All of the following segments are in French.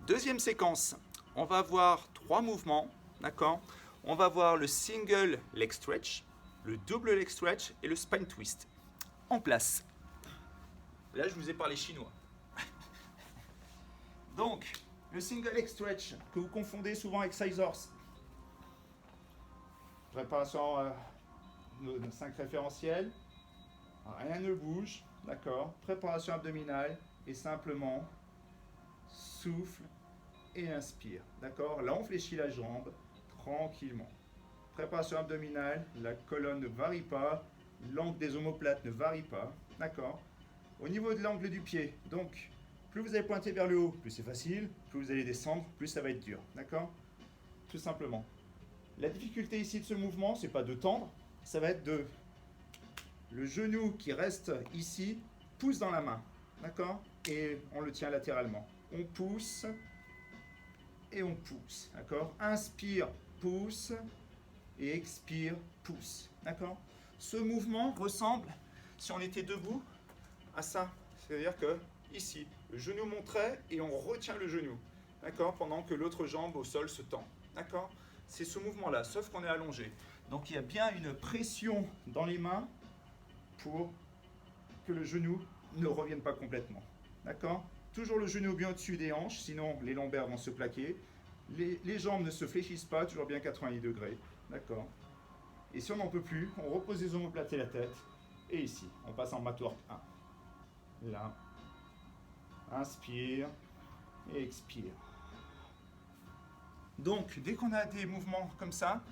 Deuxième séquence, on va voir 3 mouvements, d'accord? On va voir le single leg stretch, le double leg stretch et le spine twist. En place. Là, je vous ai parlé chinois. Donc, le single leg stretch, que vous confondez souvent avec scissors. Préparation de 5 référentiels. Rien ne bouge, d'accord? Préparation abdominale et simplement souffle et inspire, d'accord? Là, on fléchit la jambe tranquillement. Préparation abdominale, la colonne ne varie pas, l'angle des omoplates ne varie pas, d'accord? Au niveau de l'angle du pied, donc, plus vous allez pointer vers le haut, plus c'est facile, plus vous allez descendre, plus ça va être dur, d'accord? Tout simplement. La difficulté ici de ce mouvement, c'est pas de tendre, ça va être de... Le genou qui reste ici pousse dans la main, d'accord? Et on le tient latéralement. On pousse et on pousse, d'accord? Inspire, pousse et expire, pousse, d'accord? Ce mouvement ressemble, si on était debout, à ça. C'est-à-dire que ici, le genou monterait et on retient le genou, d'accord? Pendant que l'autre jambe au sol se tend, d'accord? C'est ce mouvement-là, sauf qu'on est allongé. Donc il y a bien une pression dans les mains pour que le genou ne revienne pas complètement. D'accord? Toujours le genou bien au-dessus des hanches, sinon les lombaires vont se plaquer. Les jambes ne se fléchissent pas, toujours bien 90 degrés. D'accord? Et si on n'en peut plus, on repose les omoplates et la tête. Et ici, on passe en mat work 1. Là. Inspire et expire. Donc, dès qu'on a des mouvements comme ça,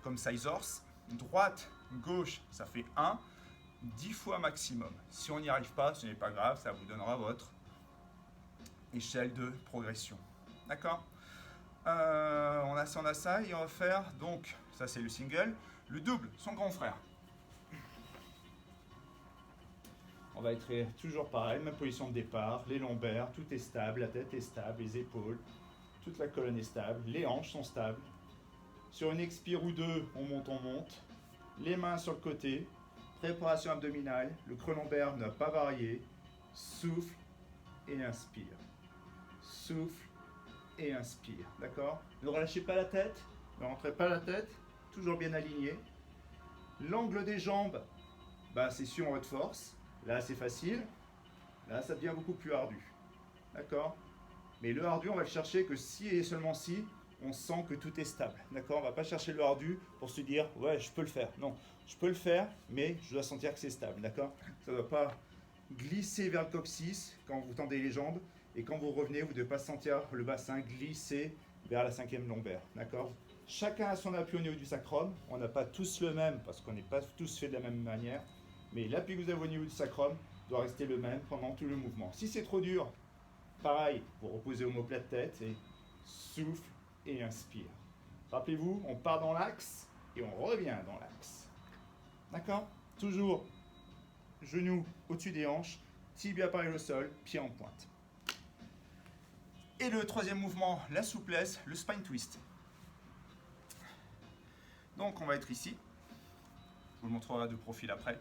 comme scissors, droite, gauche, ça fait 1. 10 fois maximum. Si on n'y arrive pas, ce n'est pas grave, ça vous donnera votre échelle de progression. D'accord? on a ça et on va faire, donc, ça c'est le single, le double, son grand frère. On va être toujours pareil, même position de départ, les lombaires, tout est stable, la tête est stable, les épaules, toute la colonne est stable, les hanches sont stables. Sur une expire ou deux, on monte, les mains sur le côté. Préparation abdominale, le creux lombaire n'a pas varié. Souffle et inspire. Souffle et inspire. D'accord? Ne relâchez pas la tête, ne rentrez pas la tête, toujours bien aligné. L'angle des jambes, c'est sur votre force. Là, c'est facile. Là, ça devient beaucoup plus ardu. D'accord? Mais le ardu, on va le chercher que si et seulement si on sent que tout est stable. D'accord? On ne va pas chercher le ardu pour se dire « ouais, je peux le faire ». Non, je peux le faire, mais je dois sentir que c'est stable. D'accord? Ça ne doit pas glisser vers le coccyx quand vous tendez les jambes. Et quand vous revenez, vous ne devez pas sentir le bassin glisser vers la 5e lombaire. D'accord? Chacun a son appui au niveau du sacrum. On n'a pas tous le même parce qu'on n'est pas tous fait de la même manière. Mais l'appui que vous avez au niveau du sacrum doit rester le même pendant tout le mouvement. Si c'est trop dur, pareil, vous reposez omoplate tête et souffle et inspire. Rappelez-vous, on part dans l'axe et on revient dans l'axe. D'accord? Toujours genou au-dessus des hanches, tibia parallèle au sol, pied en pointe. Et le troisième mouvement, la souplesse, le spine twist. Donc on va être ici. Je vous le montrerai de profil après.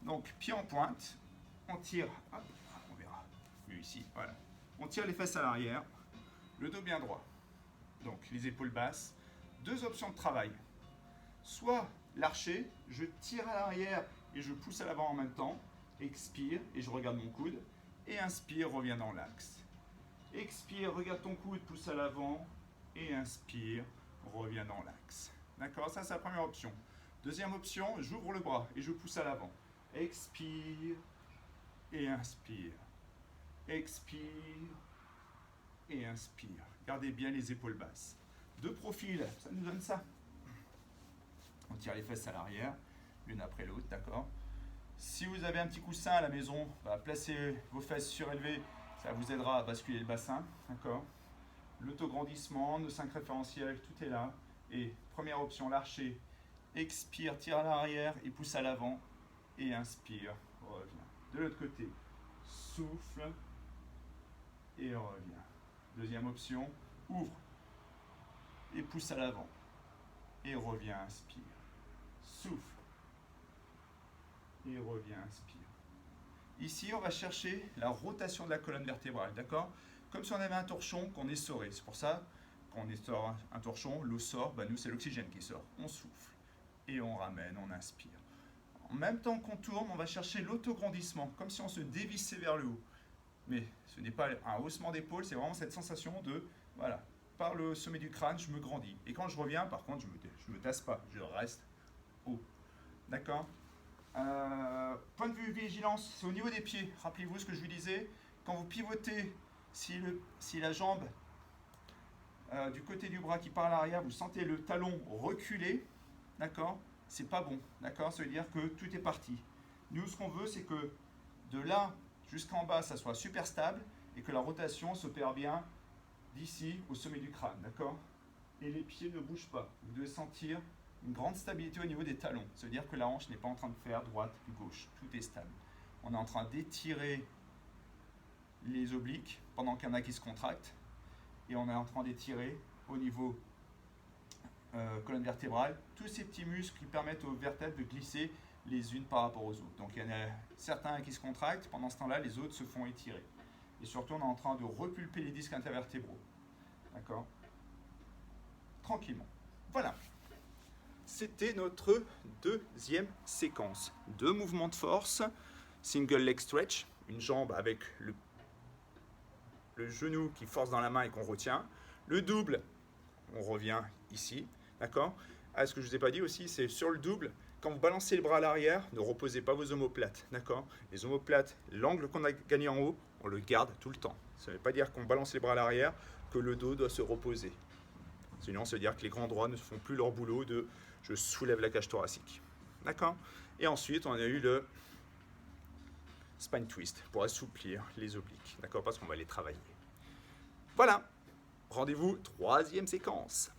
Donc pied en pointe, on tire, hop, on verra mieux ici, voilà. On tire les fesses à l'arrière, le dos bien droit. Donc les épaules basses. 2 options de travail. Soit l'archer, je tire à l'arrière et je pousse à l'avant en même temps. Expire et je regarde mon coude. Et inspire, reviens dans l'axe. Expire, regarde ton coude, pousse à l'avant. Et inspire, reviens dans l'axe. D'accord? Ça, c'est la première option. Deuxième option, j'ouvre le bras et je pousse à l'avant. Expire et inspire. Expire et inspire. Gardez bien les épaules basses. De profil, ça nous donne ça. On tire les fesses à l'arrière, l'une après l'autre, d'accord? Si vous avez un petit coussin à la maison, placez vos fesses surélevées, ça vous aidera à basculer le bassin, d'accord? L'autograndissement, nos 5 référentiels, tout est là. Et première option, l'archer. Expire, tire à l'arrière et pousse à l'avant. Et inspire, revient. De l'autre côté, souffle et revient. Deuxième option, ouvre et pousse à l'avant. Et revient, inspire. Souffle et revient, inspire. Ici, on va chercher la rotation de la colonne vertébrale, d'accord? comme si on avait un torchon qu'on essorait. C'est pour ça qu'on essore un torchon, l'eau sort, nous c'est l'oxygène qui sort. On souffle et on ramène, on inspire. En même temps qu'on tourne, on va chercher l'autograndissement, comme si on se dévissait vers le haut. Mais ce n'est pas un haussement d'épaule, c'est vraiment cette sensation de, voilà, par le sommet du crâne, je me grandis. Et quand je reviens, par contre, je me tasse pas, je reste haut. D'accord. Point de vue vigilance, c'est au niveau des pieds. Rappelez-vous ce que je vous disais. Quand vous pivotez, si la jambe du côté du bras qui part à l'arrière, vous sentez le talon reculer, d'accord, c'est pas bon, d'accord, ça veut dire que tout est parti. Nous, ce qu'on veut, c'est que de là jusqu'en bas, ça soit super stable et que la rotation s'opère bien d'ici au sommet du crâne, d'accord. Et les pieds ne bougent pas. Vous devez sentir une grande stabilité au niveau des talons. Ça veut dire que la hanche n'est pas en train de faire droite puis gauche. Tout est stable. On est en train d'étirer les obliques pendant qu'il y en a qui se contractent. Et on est en train d'étirer au niveau colonne vertébrale tous ces petits muscles qui permettent aux vertèbres de glisser les unes par rapport aux autres. Donc il y en a certains qui se contractent. Pendant ce temps-là, les autres se font étirer. Et surtout, on est en train de repulper les disques intervertébraux. D'accord ? Tranquillement. Voilà. C'était notre deuxième séquence. 2 mouvements de force, single leg stretch, une jambe avec le genou qui force dans la main et qu'on retient. Le double, on revient ici, d'accord. Ce que je ne vous ai pas dit aussi, c'est sur le double, quand vous balancez le bras à l'arrière, ne reposez pas vos omoplates, d'accord. Les omoplates, l'angle qu'on a gagné en haut, on le garde tout le temps. Ça ne veut pas dire qu'on balance les bras à l'arrière, que le dos doit se reposer. Sinon, ça veut dire que les grands droits ne font plus leur boulot de « je soulève la cage thoracique ». D'accord. Et ensuite, on a eu le spine twist pour assouplir les obliques. D'accord, parce qu'on va les travailler. Voilà. Rendez-vous 3e séquence.